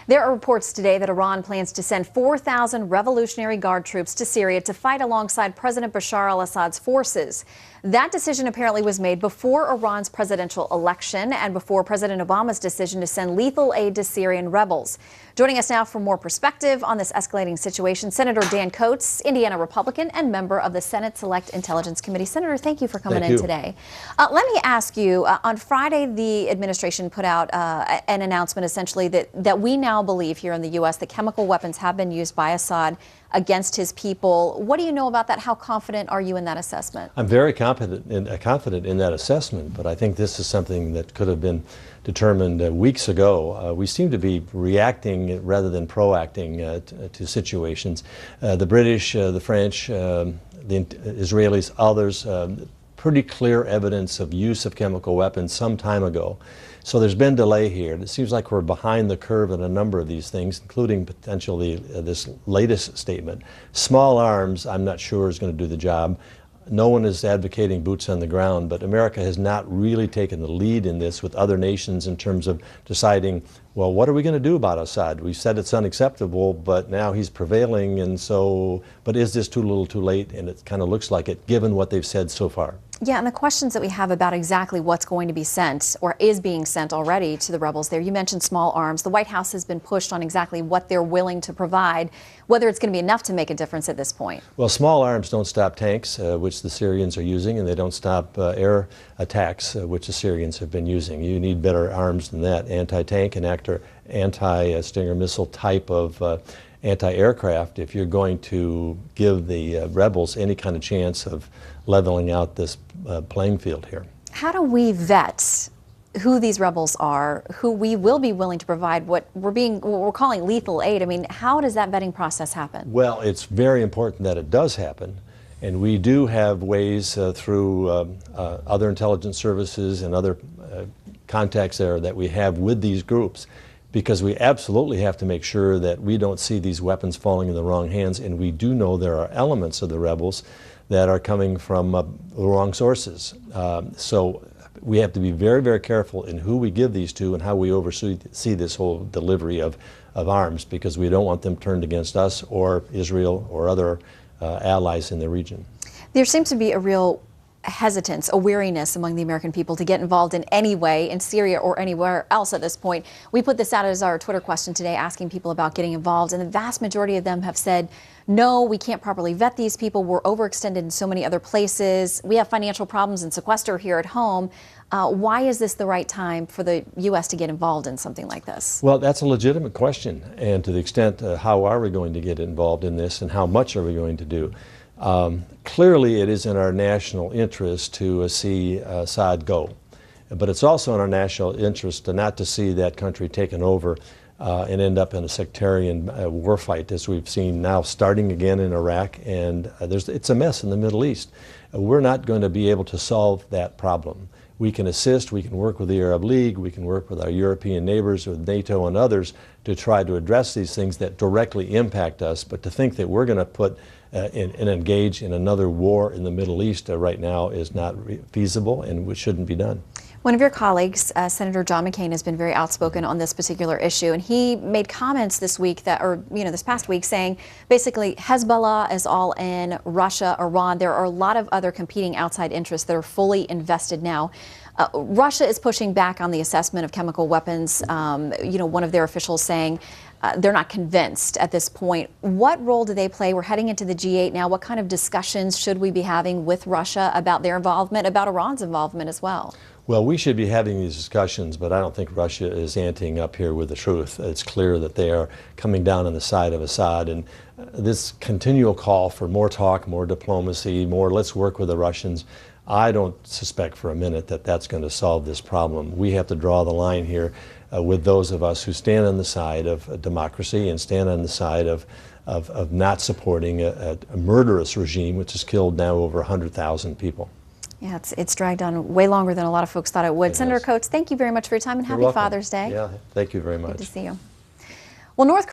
There are reports today that Iran plans to send 4,000 Revolutionary Guard troops to Syria to fight alongside President Bashar al-Assad's forces. That decision apparently was made before Iran's presidential election and before President Obama's decision to send lethal aid to Syrian rebels. Joining us now for more perspective on this escalating situation, Senator Dan Coats, Indiana Republican and member of the Senate Select Intelligence Committee. Senator, thank you for coming in today. Let me ask you, on Friday, the administration put out an announcement essentially that we now believe here in the U.S. that chemical weapons have been used by Assad against his people. What do you know about that? How confident are you in that assessment? I'm very confident in that assessment, but I think this is something that could have been determined weeks ago. We seem to be reacting rather than proacting to situations. The British, the French, the Israelis, others, pretty clear evidence of use of chemical weapons some time ago. So there's been delay here. It seems like we're behind the curve in a number of these things, including potentially this latest statement. Small arms, I'm not sure is going to do the job. No one is advocating boots on the ground, but America has not really taken the lead in this with other nations in terms of deciding, well, what are we going to do about Assad? We've said it's unacceptable, but now he's prevailing, and so, but is this too little too late? And it kind of looks like it, given what they've said so far. Yeah, and the questions that we have about exactly what's going to be sent or is being sent already to the rebels there. You mentioned small arms. The White House has been pushed on exactly what they're willing to provide, whether it's going to be enough to make a difference at this point. Well, small arms don't stop tanks, which the Syrians are using, and they don't stop air attacks, which the Syrians have been using. You need better arms than that. Anti-tank and anti-Stinger missile type of anti-aircraft if you're going to give the rebels any kind of chance of leveling out this playing field here. How do we vet who these rebels are, who we will be willing to provide what we're calling lethal aid? I mean, how does that vetting process happen? Well, it's very important that it does happen, and we do have ways through other intelligence services and other contacts there that we have with these groups, because we absolutely have to make sure that we don't see these weapons falling in the wrong hands, and we do know there are elements of the rebels that are coming from the wrong sources. So we have to be very, very careful in who we give these to and how we oversee this whole delivery of arms, because we don't want them turned against us or Israel or other allies in the region. There seems to be a real hesitance, a weariness among the American people to get involved in any way in Syria or anywhere else at this point. We put this out as our Twitter question today, asking people about getting involved, and the vast majority of them have said, no, we can't properly vet these people. We're overextended in so many other places. We have financial problems and sequester here at home. Why is this the right time for the U.S. to get involved in something like this? Well, that's a legitimate question, and to the extent how are we going to get involved in this and how much are we going to do? Clearly, it is in our national interest to see Assad go, but it's also in our national interest not to see that country taken over and end up in a sectarian war fight, as we've seen now starting again in Iraq, and it's a mess in the Middle East. We're not going to be able to solve that problem. We can assist, we can work with the Arab League, we can work with our European neighbors, with NATO and others to try to address these things that directly impact us, but to think that we're going to put and engage in another war in the Middle East right now is not feasible, and it shouldn't be done. One of your colleagues, Senator John McCain, has been very outspoken on this particular issue, and he made comments this week this past week saying basically Hezbollah is all in, Russia, Iran. There are a lot of other competing outside interests that are fully invested now. Russia is pushing back on the assessment of chemical weapons. One of their officials saying they're not convinced at this point. What role do they play? We're heading into the G8 now. What kind of discussions should we be having with Russia about their involvement, about Iran's involvement as well? Well, we should be having these discussions, but I don't think Russia is anteing up here with the truth. It's clear that they are coming down on the side of Assad, and this continual call for more talk, more diplomacy, more let's work with the Russians, I don't suspect for a minute that that's going to solve this problem. We have to draw the line here with those of us who stand on the side of democracy and stand on the side of not supporting a murderous regime which has killed now over 100,000 people. Yeah, it's dragged on way longer than a lot of folks thought it would. Senator Coats, thank you very much for your time, and happy Father's Day. Yeah, thank you very much. Good to see you. Well, North